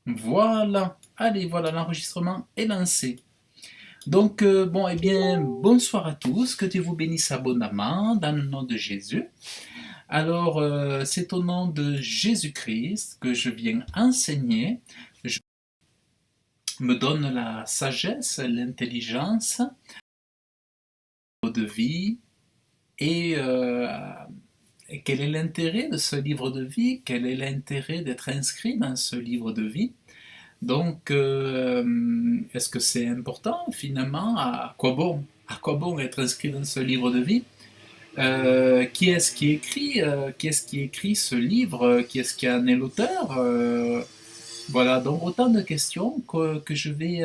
Voilà, allez, voilà, l'enregistrement est lancé. Donc, bon, eh bien, bonsoir à tous, que Dieu vous bénisse abondamment, dans le nom de Jésus. Alors, c'est au nom de Jésus-Christ que je viens enseigner. Je me donne la sagesse, l'intelligence de vie et quel est l'intérêt de ce livre de vie? Quel est l'intérêt d'être inscrit dans ce livre de vie? Donc, est-ce que c'est important finalement? À quoi bon être inscrit dans ce livre de vie? Qui est-ce qui écrit ce livre? Qui est-ce qui en est l'auteur? Voilà, donc autant de questions que je vais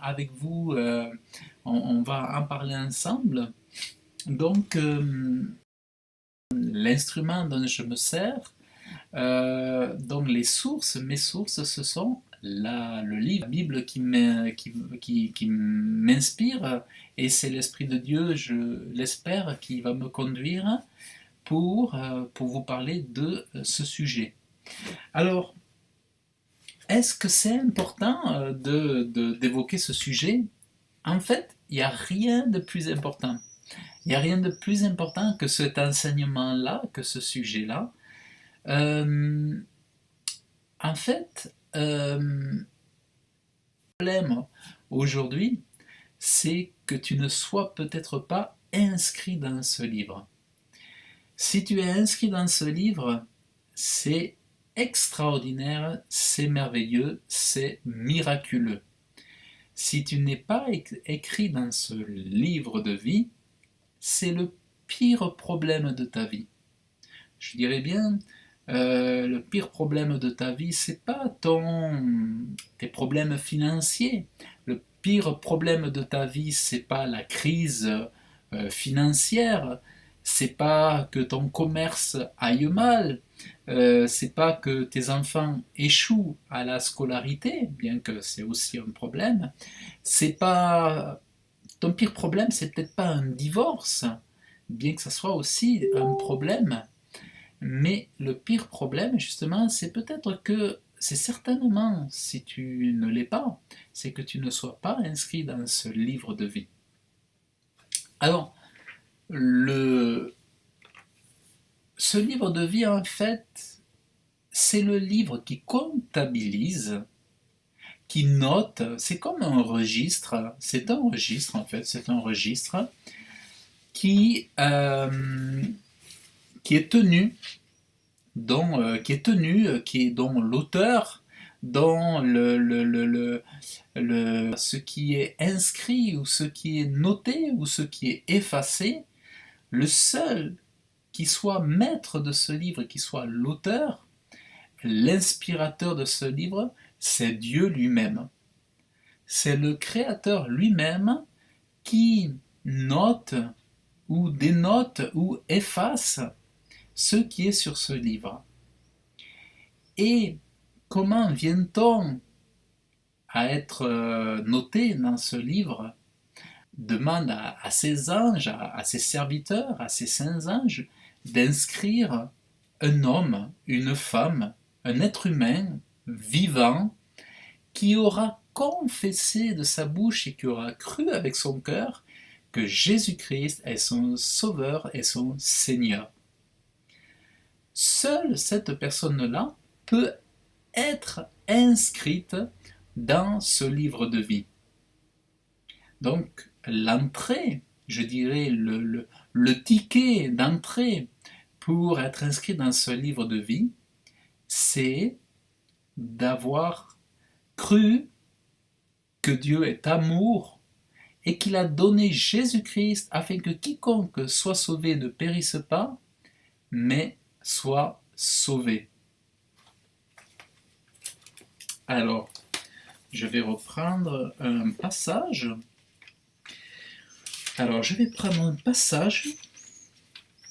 avec vous, on va en parler ensemble. Donc, l'instrument dont je me sers, donc les sources, mes sources, ce sont le livre, la Bible qui m'inspire, et c'est l'Esprit de Dieu, je l'espère, qui va me conduire pour vous parler de ce sujet. Alors, est-ce que c'est important d'évoquer ce sujet? En fait, il n'y a rien de plus important. Il n'y a rien de plus important que cet enseignement-là, que ce sujet-là. Euh, En fait, le problème aujourd'hui, c'est que tu ne sois peut-être pas inscrit dans ce livre. Si tu es inscrit dans ce livre, c'est extraordinaire, c'est merveilleux, c'est miraculeux. Si tu n'es pas écrit dans ce livre de vie, c'est le pire problème de ta vie. Je dirais bien, le pire problème de ta vie, c'est pas tes problèmes financiers. Le pire problème de ta vie, c'est pas la crise financière. C'est pas que ton commerce aille mal. C'est pas que tes enfants échouent à la scolarité, bien que c'est aussi un problème. C'est pas Ton pire problème, c'est peut-être pas un divorce, bien que ça soit aussi un problème. Mais le pire problème, justement, c'est peut-être que c'est certainement, si tu ne l'es pas, c'est que tu ne sois pas inscrit dans ce livre de vie. Alors, le, ce livre de vie, en fait, c'est le livre qui comptabilise, qui note, c'est comme un registre, c'est un registre en fait, c'est un registre qui, euh, qui est tenu dont l'auteur, dont ce qui est inscrit ou ce qui est noté ou ce qui est effacé, le seul qui soit maître de ce livre, qui soit l'auteur, l'inspirateur de ce livre, c'est Dieu lui-même. C'est le Créateur lui-même qui note ou dénote ou efface ce qui est sur ce livre. Et comment vient-on à être noté dans ce livre? Demande à ses anges, à ses serviteurs, à ses saints anges, d'inscrire un homme, une femme, un être humain vivant qui aura confessé de sa bouche et qui aura cru avec son cœur que Jésus-Christ est son Sauveur et son Seigneur. Seule cette personne-là peut être inscrite dans ce livre de vie. Donc l'entrée, je dirais le ticket d'entrée pour être inscrit dans ce livre de vie, c'est d'avoir cru que Dieu est amour et qu'il a donné Jésus-Christ afin que quiconque soit sauvé ne périsse pas, mais soit sauvé. Alors, je vais reprendre un passage. Alors, je vais prendre un passage,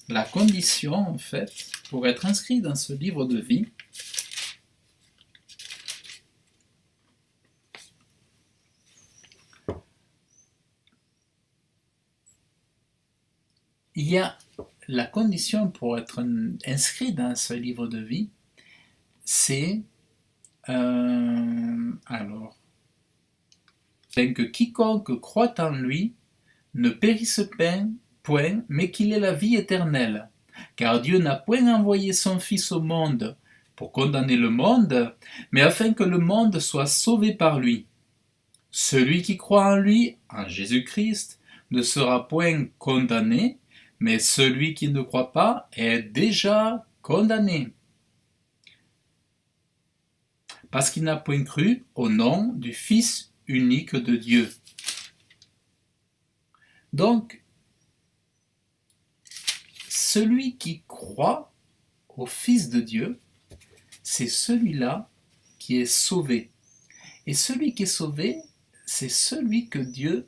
la condition en fait, pour être inscrit dans ce livre de vie. Il y a la condition pour être inscrit dans ce livre de vie, c'est Alors, afin que quiconque croit en lui ne périsse point, mais qu'il ait la vie éternelle. Car Dieu n'a point envoyé son Fils au monde pour condamner le monde, mais afin que le monde soit sauvé par lui. Celui qui croit en lui, en Jésus-Christ, ne sera point condamné, mais celui qui ne croit pas est déjà condamné, parce qu'il n'a point cru au nom du Fils unique de Dieu. Donc, celui qui croit au Fils de Dieu, c'est celui-là qui est sauvé. Et celui qui est sauvé, c'est celui que Dieu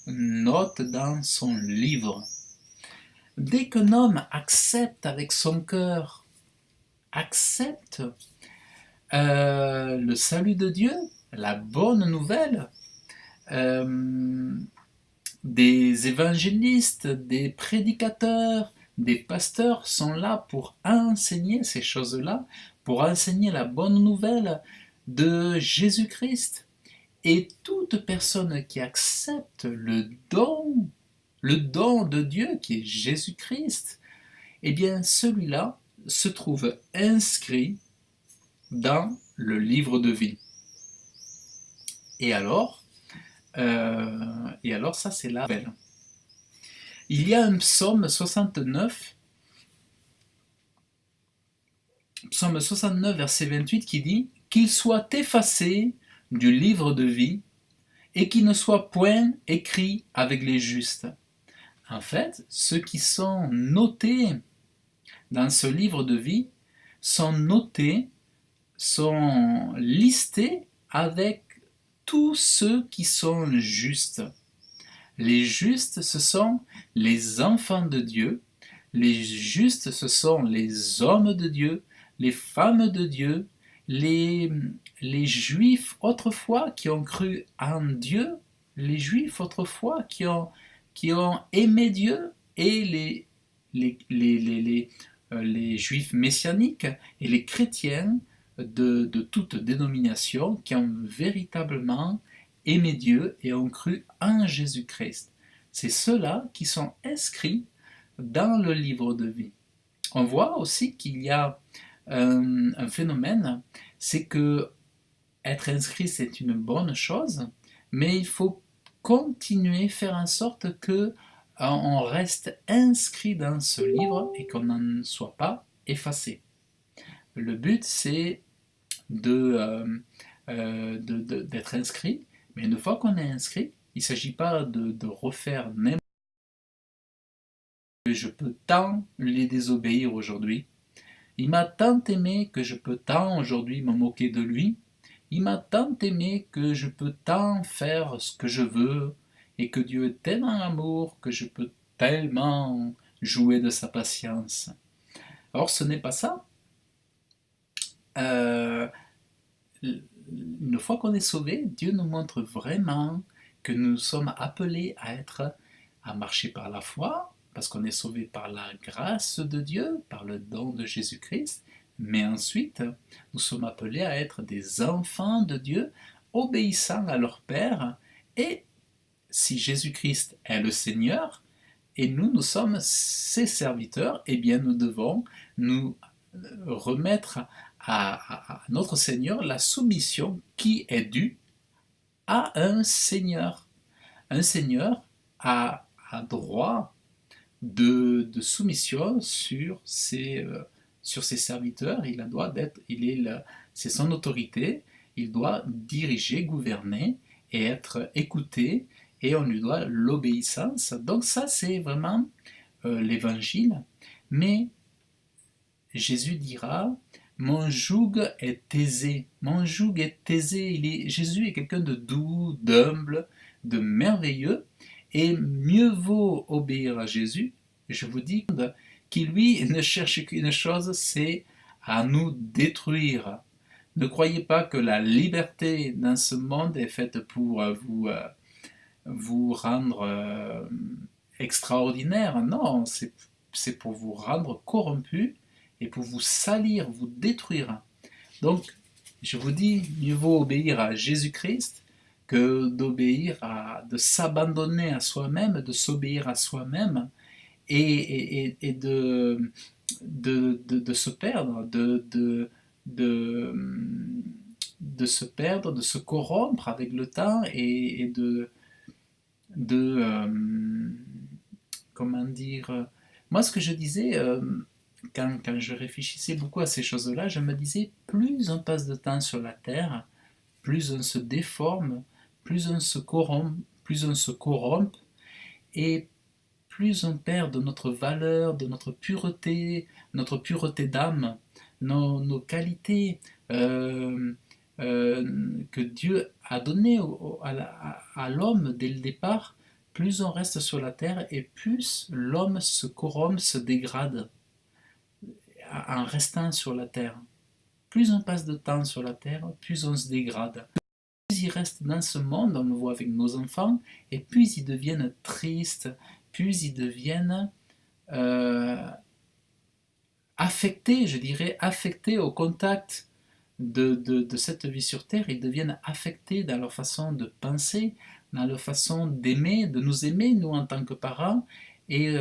note dans son livre. Dès qu'un homme accepte avec son cœur, accepte le salut de Dieu, la bonne nouvelle, des évangélistes, des prédicateurs, des pasteurs sont là pour enseigner ces choses-là, pour enseigner la bonne nouvelle de Jésus-Christ. Et toute personne qui accepte le don de Dieu qui est Jésus-Christ, eh bien celui-là se trouve inscrit dans le livre de vie. Et alors ça c'est la nouvelle. Il y a un psaume 69, verset 28 qui dit « Qu'il soit effacé du livre de vie et qu'il ne soit point écrit avec les justes. » En fait, ceux qui sont notés dans ce livre de vie sont notés, sont listés avec tous ceux qui sont justes. Les justes, ce sont les enfants de Dieu. Les justes, ce sont les hommes de Dieu, les femmes de Dieu, les juifs autrefois qui ont cru en Dieu, les juifs autrefois qui ont aimé Dieu, et les juifs messianiques et les chrétiens de toute dénomination qui ont véritablement aimé Dieu et ont cru en Jésus-Christ. C'est ceux-là qui sont inscrits dans le livre de vie. On voit aussi qu'il y a un phénomène, c'est que être inscrit c'est une bonne chose, mais il faut continuer, faire en sorte que on reste inscrit dans ce livre et qu'on n'en soit pas effacé. Le but c'est d'être inscrit, mais une fois qu'on est inscrit, il ne s'agit pas de refaire n'importe quoi. Je peux tant les désobéir aujourd'hui. Il m'a tant aimé que je peux tant aujourd'hui me moquer de lui. Il m'a tant aimé que je peux tant faire ce que je veux, et que Dieu est tellement amour que je peux tellement jouer de sa patience. Or, ce n'est pas ça. Une fois qu'on est sauvé, Dieu nous montre vraiment que nous sommes appelés à marcher par la foi, parce qu'on est sauvé par la grâce de Dieu, par le don de Jésus-Christ, mais ensuite, nous sommes appelés à être des enfants de Dieu, obéissant à leur Père, et si Jésus-Christ est le Seigneur, et nous sommes ses serviteurs, eh bien nous devons nous remettre à notre Seigneur la soumission qui est due à un Seigneur. Un Seigneur a droit de soumission sur ses serviteurs. C'est son autorité. Il doit diriger, gouverner et être écouté, et on lui doit l'obéissance. Donc ça, c'est vraiment l'évangile. Mais Jésus dira « Mon joug est aisé ». Mon joug est aisé. Jésus est quelqu'un de doux, d'humble, de merveilleux. Et mieux vaut obéir à Jésus, je vous dis, qui lui ne cherche qu'une chose, c'est à nous détruire. Ne croyez pas que la liberté dans ce monde est faite pour vous rendre extraordinaire. Non, c'est pour vous rendre corrompu et pour vous salir, vous détruire. Donc, Je vous dis, mieux vaut obéir à Jésus-Christ que de s'abandonner à soi-même, de s'obéir à soi-même et de se perdre, de, de se perdre, de se corrompre avec le temps et de comment dire. Moi, ce que je disais, quand je réfléchissais beaucoup à ces choses-là, je me disais, plus on passe de temps sur la Terre, plus on se déforme, plus on se corrompt, et plus on perd de notre valeur, de notre pureté d'âme, nos qualités que Dieu a données à l'homme dès le départ, plus on reste sur la terre et plus l'homme se corrompt, se dégrade en restant sur la terre. Plus on passe de temps sur la terre, plus on se dégrade. Plus ils restent dans ce monde, on le voit avec nos enfants, et plus ils deviennent tristes, plus ils deviennent affectés, je dirais, affectés au contact de cette vie sur Terre. Ils deviennent affectés dans leur façon de penser, dans leur façon d'aimer, de nous aimer, nous en tant que parents. Et,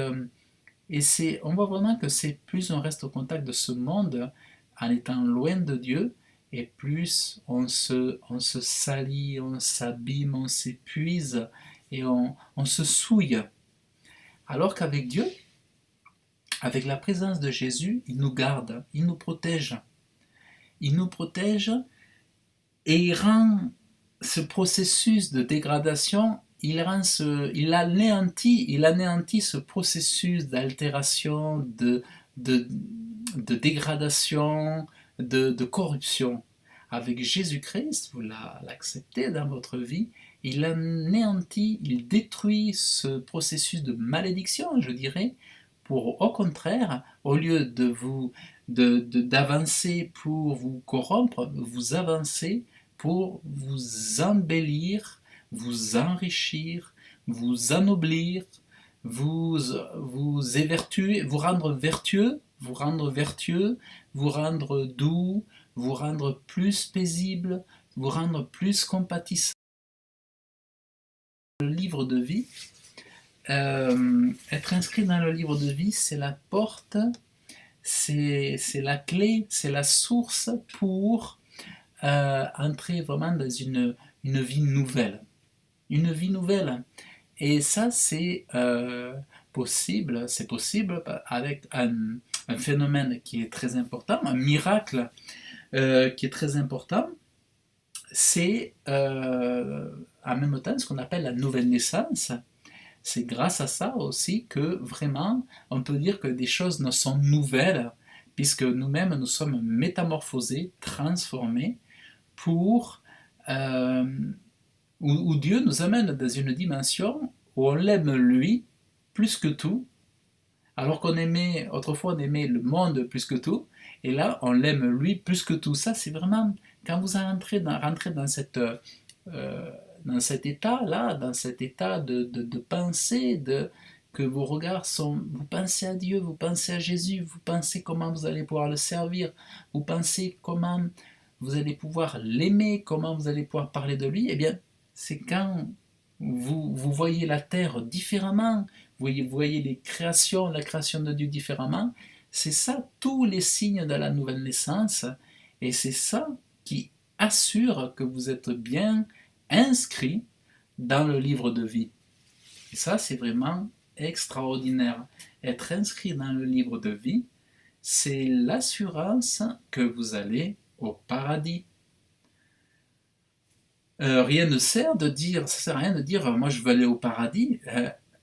on voit vraiment que c'est plus on reste au contact de ce monde en étant loin de Dieu, et plus on se salit, on s'abîme, on s'épuise et on se souille. Alors qu'avec Dieu, avec la présence de Jésus, il nous garde, il nous protège. Il nous protège et il rend ce processus de dégradation, il anéantit ce processus d'altération, de dégradation, de corruption. Avec Jésus-Christ, vous l'acceptez dans votre vie, il anéantit, il détruit ce processus de malédiction, je dirais, pour au contraire, au lieu d'avancer pour vous corrompre, vous avancez pour vous embellir, vous enrichir, vous ennoblir, vous évertuer, vous rendre vertueux, vous rendre doux, vous rendre plus paisible, vous rendre plus compatissant. Le livre de vie, être inscrit dans le livre de vie, c'est la porte, c'est la clé, c'est la source pour entrer vraiment dans une vie nouvelle. Une vie nouvelle. Et ça, c'est possible avec un phénomène qui est très important, un miracle qui est très important. C'est en même temps ce qu'on appelle la nouvelle naissance. C'est grâce à ça aussi que vraiment on peut dire que des choses ne sont nouvelles, puisque nous-mêmes nous sommes métamorphosés, transformés, où Dieu nous amène dans une dimension où on l'aime lui plus que tout, alors autrefois on aimait le monde plus que tout, et là on l'aime lui plus que tout. Ça c'est vraiment, quand vous rentrez dans cet état-là, dans cet état de pensée, que vos regards vous pensez à Dieu, vous pensez à Jésus, vous pensez comment vous allez pouvoir le servir, vous pensez comment vous allez pouvoir l'aimer, comment vous allez pouvoir parler de lui, eh bien, c'est quand vous voyez la terre différemment, vous voyez la création de Dieu différemment, c'est ça tous les signes de la nouvelle naissance, et c'est ça qui assure que vous êtes bien inscrit dans le livre de vie. Et ça, c'est vraiment extraordinaire. Être inscrit dans le livre de vie, c'est l'assurance que vous allez au paradis. Rien ne sert de dire, ça sert à rien de dire moi je veux aller au paradis.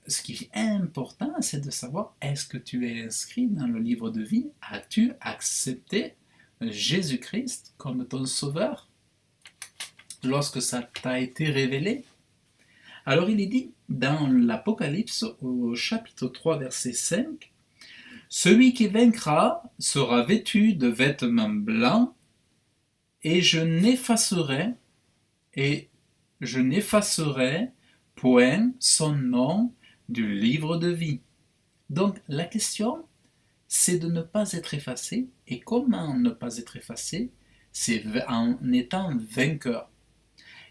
Ce qui est important, c'est de savoir est-ce que tu es inscrit dans le livre de vie? As-tu accepté Jésus-Christ comme ton sauveur lorsque ça t'a été révélé? Alors il est dit dans l'Apocalypse au chapitre 3 verset 5, celui qui vaincra sera vêtu de vêtements blancs et je n'effacerai point son nom du livre de vie. Donc la question, c'est de ne pas être effacé. Et comment ne pas être effacé? c'est en étant vainqueur.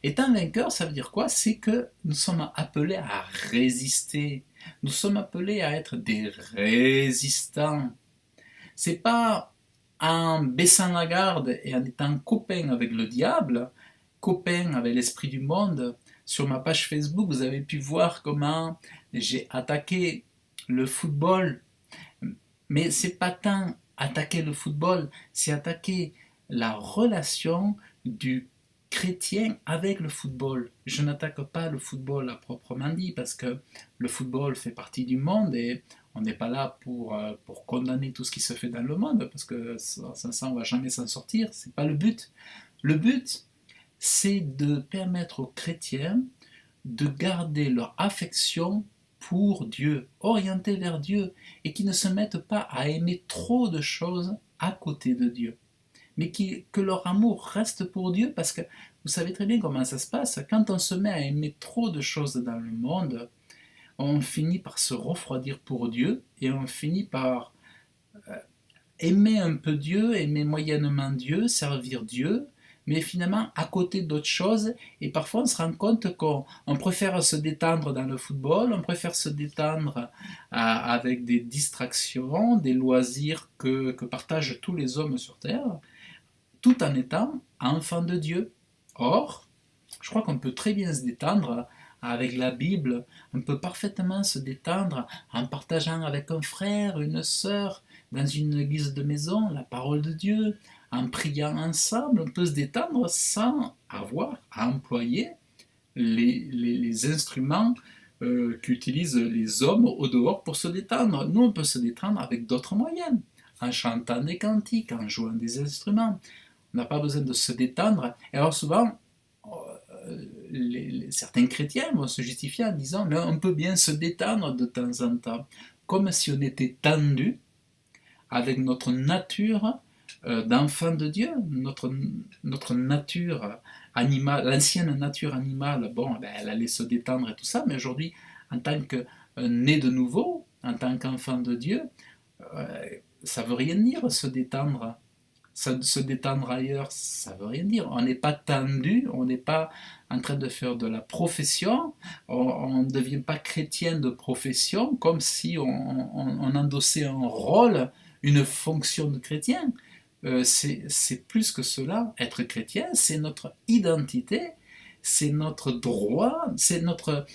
Étant vainqueur, ça veut dire quoi? C'est que nous sommes appelés à résister. Nous sommes appelés à être des résistants. C'est pas en baissant la garde et en étant copain avec le diable, copain avec l'esprit du monde. Sur ma page Facebook, vous avez pu voir comment j'ai attaqué le football. Mais c'est pas tant attaquer le football, c'est attaquer la relation du chrétien avec le football. Je n'attaque pas le football à proprement dit, parce que le football fait partie du monde et on n'est pas là pour condamner tout ce qui se fait dans le monde, parce que ça on ne va jamais s'en sortir, c'est pas le but. Le but, c'est de permettre aux chrétiens de garder leur affection pour Dieu, orientés vers Dieu, et qui ne se mettent pas à aimer trop de choses à côté de Dieu, mais que leur amour reste pour Dieu, parce que vous savez très bien comment ça se passe, quand on se met à aimer trop de choses dans le monde, on finit par se refroidir pour Dieu, et on finit par aimer un peu Dieu, aimer moyennement Dieu, servir Dieu, mais finalement à côté d'autres choses, et parfois on se rend compte qu'on préfère se détendre dans le football, on préfère se détendre avec des distractions, des loisirs que partagent tous les hommes sur Terre, tout en étant enfant de Dieu. Or, je crois qu'on peut très bien se détendre avec la Bible, on peut parfaitement se détendre en partageant avec un frère, une sœur, dans une église de maison, la parole de Dieu, en priant ensemble, on peut se détendre sans avoir à employer les instruments qu'utilisent les hommes au dehors pour se détendre. Nous, on peut se détendre avec d'autres moyens, en chantant des cantiques, en jouant des instruments. On n'a pas besoin de se détendre. Et alors souvent, certains chrétiens vont se justifier en disant mais on peut bien se détendre de temps en temps, comme si on était tendu avec notre nature d'enfant de Dieu, notre nature animale, l'ancienne nature animale, bon, ben, elle allait se détendre et tout ça, mais aujourd'hui, en tant que né de nouveau, en tant qu'enfant de Dieu, ça veut rien dire se détendre. Se détendre ailleurs, ça veut rien dire. On n'est pas tendu, on n'est pas en train de faire de la profession, on ne devient pas chrétien de profession, comme si on endossait un rôle, une fonction de chrétien. C'est plus que cela. Être chrétien, c'est notre identité, c'est notre droit, c'est notre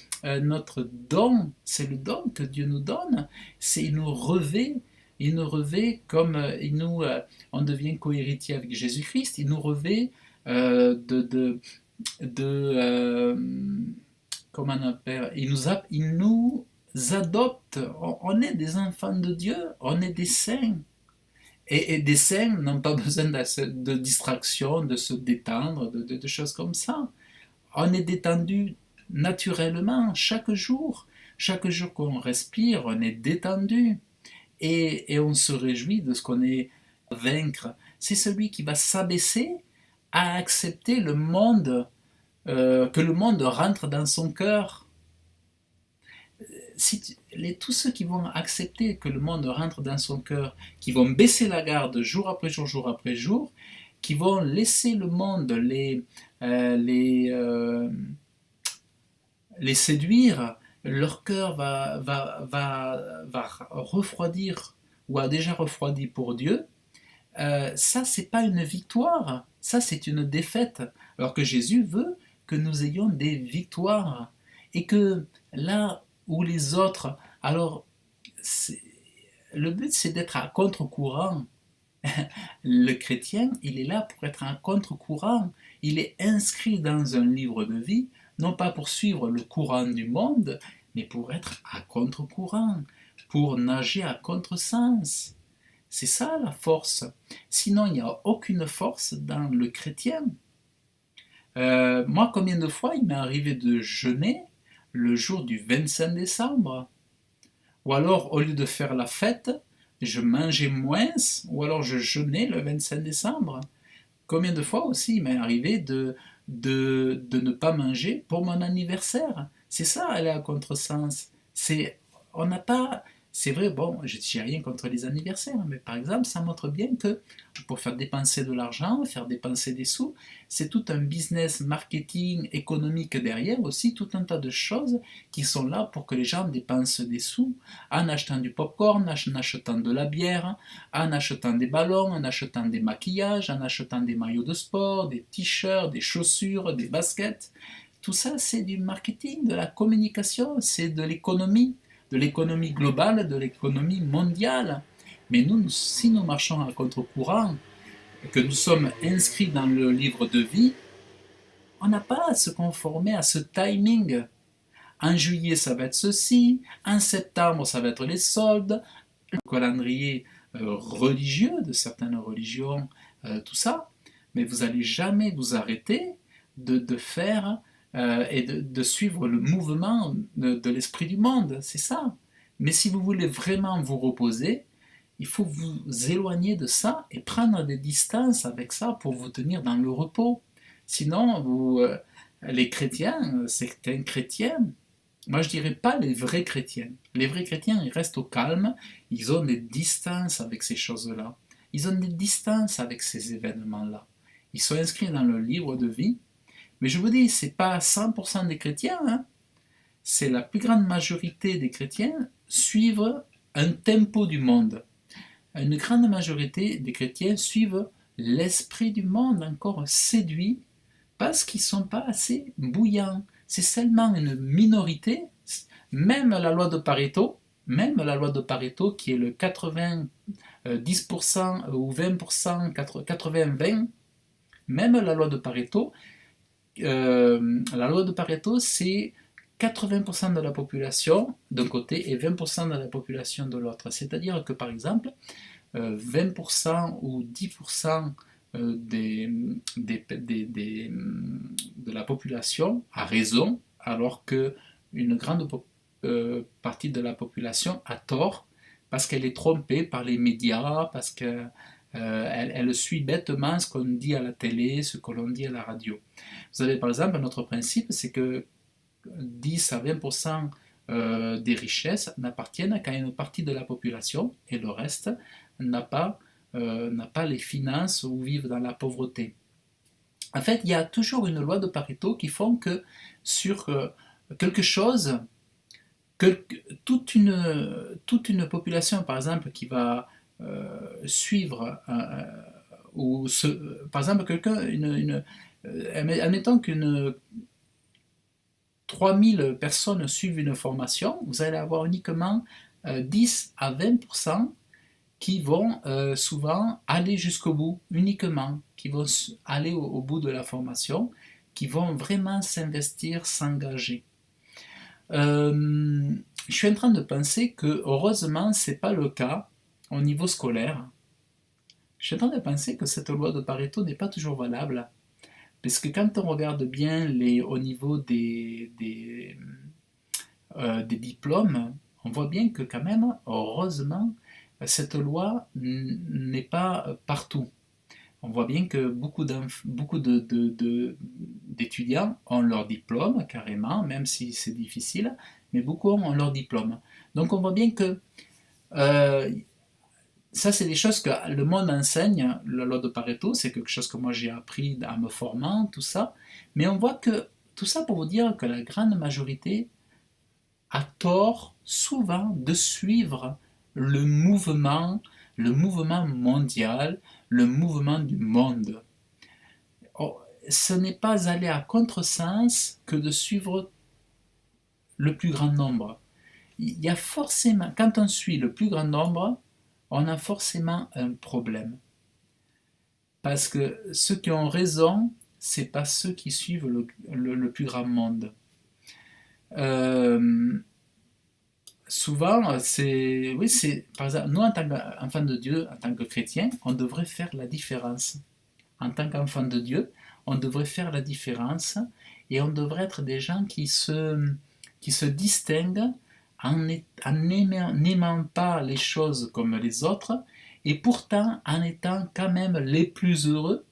don, c'est le don que Dieu nous donne, il nous revêt comme on devient cohéritier avec Jésus-Christ, il nous revêt de comment on appelle, il nous adopte, on est des enfants de Dieu, on est des saints. Et des saints n'ont pas besoin de distraction, de se détendre, de choses comme ça. On est détendu naturellement chaque jour. Chaque jour qu'on respire, on est détendu. Et on se réjouit de ce qu'on est à vaincre. C'est celui qui va s'abaisser à accepter le monde, que le monde rentre dans son cœur. Tous ceux qui vont accepter que le monde rentre dans son cœur, qui vont baisser la garde jour après jour, qui vont laisser le monde les séduire, leur cœur va refroidir, ou a déjà refroidi pour Dieu, ça c'est pas une victoire, ça c'est une défaite, alors que Jésus veut que nous ayons des victoires, et que là où les autres, alors le but c'est d'être à contre-courant. Le chrétien, il est là pour être un contre-courant. Il est inscrit dans un livre de vie, non pas pour suivre le courant du monde, mais pour être à contre-courant, pour nager à contresens. C'est ça la force. Sinon, il n'y a aucune force dans le chrétien. Moi, combien de fois il m'est arrivé de jeûner le jour du 25 décembre? Ou alors, au lieu de faire la fête, je mangeais moins, ou alors je jeûnais le 25 décembre. Combien de fois aussi il m'est arrivé de ne pas manger pour mon anniversaire? C'est ça, aller à contresens. On n'a pas, c'est vrai, bon, je n'ai rien contre les anniversaires, mais par exemple, ça montre bien que pour faire dépenser de l'argent, faire dépenser des sous, c'est tout un business marketing économique derrière aussi, tout un tas de choses qui sont là pour que les gens dépensent des sous en achetant du popcorn, en achetant de la bière, en achetant des ballons, en achetant des maquillages, en achetant des maillots de sport, des t-shirts, des chaussures, des baskets. Tout ça, c'est du marketing, de la communication, c'est de l'économie globale, de l'économie mondiale. Mais nous, si nous marchons à contre-courant, que nous sommes inscrits dans le livre de vie, on n'a pas à se conformer à ce timing. En juillet, ça va être ceci, en septembre, ça va être les soldes, le calendrier religieux de certaines religions, tout ça. Mais vous n'allez jamais vous arrêter de faire et de suivre le mouvement de l'esprit du monde, c'est ça. Mais si vous voulez vraiment vous reposer, il faut vous éloigner de ça et prendre des distances avec ça pour vous tenir dans le repos. Sinon, les chrétiens, certains chrétiens, moi je dirais pas les vrais chrétiens. Les vrais chrétiens, ils restent au calme, ils ont des distances avec ces choses-là. Ils ont des distances avec ces événements-là. Ils sont inscrits dans le livre de vie. Mais je vous dis, c'est pas 100% des chrétiens, hein. C'est la plus grande majorité des chrétiens suivent un tempo du monde. Une grande majorité des chrétiens suivent l'esprit du monde encore séduit parce qu'ils ne sont pas assez bouillants. C'est seulement une minorité, même la loi de Pareto, qui est le 90% ou 20%, 80-20, même la loi de Pareto, c'est 80% de la population d'un côté et 20% de la population de l'autre. C'est-à-dire que par exemple, 20% ou 10% de la population a raison, alors qu'une grande partie de la population a tort, parce qu'elle est trompée par les médias, parce qu'elle elle suit bêtement ce qu'on dit à la télé, ce que l'on dit à la radio. Vous avez par exemple un autre principe, c'est que 10 à 20% des richesses n'appartiennent qu'à une partie de la population et le reste n'a pas les finances ou vivent dans la pauvreté. En fait, il y a toujours une loi de Pareto qui font que sur quelque chose, que toute une population, par exemple, qui va suivre, ou par exemple, quelqu'un, admettons qu'une 3000 personnes suivent une formation, vous allez avoir uniquement 10 à 20% qui vont souvent aller jusqu'au bout, uniquement, qui vont aller au bout de la formation, qui vont vraiment s'investir, s'engager. Je suis en train de penser que heureusement ce n'est pas le cas au niveau scolaire. Je suis en train de penser que cette loi de Pareto n'est pas toujours valable. Parce que quand on regarde bien au niveau des diplômes, on voit bien que quand même, heureusement, cette loi n'est pas partout. On voit bien que beaucoup d'étudiants ont leur diplôme, carrément, même si c'est difficile, mais beaucoup ont leur diplôme. Donc on voit bien que ça, c'est des choses que le monde enseigne, la loi de Pareto, c'est quelque chose que moi j'ai appris en me formant, tout ça. Mais on voit que, tout ça pour vous dire que la grande majorité a tort souvent de suivre le mouvement mondial, le mouvement du monde. Oh, ce n'est pas aller à contresens que de suivre le plus grand nombre. Il y a forcément, quand on suit le plus grand nombre, on a forcément un problème. Parce que ceux qui ont raison, ce n'est pas ceux qui suivent le plus grand monde. Souvent, par exemple, nous en tant qu'enfants de Dieu, en tant que chrétiens, on devrait faire la différence. En tant qu'enfants de Dieu, on devrait faire la différence et on devrait être des gens qui se distinguent en n'aimant pas les choses comme les autres et pourtant en étant quand même les plus heureux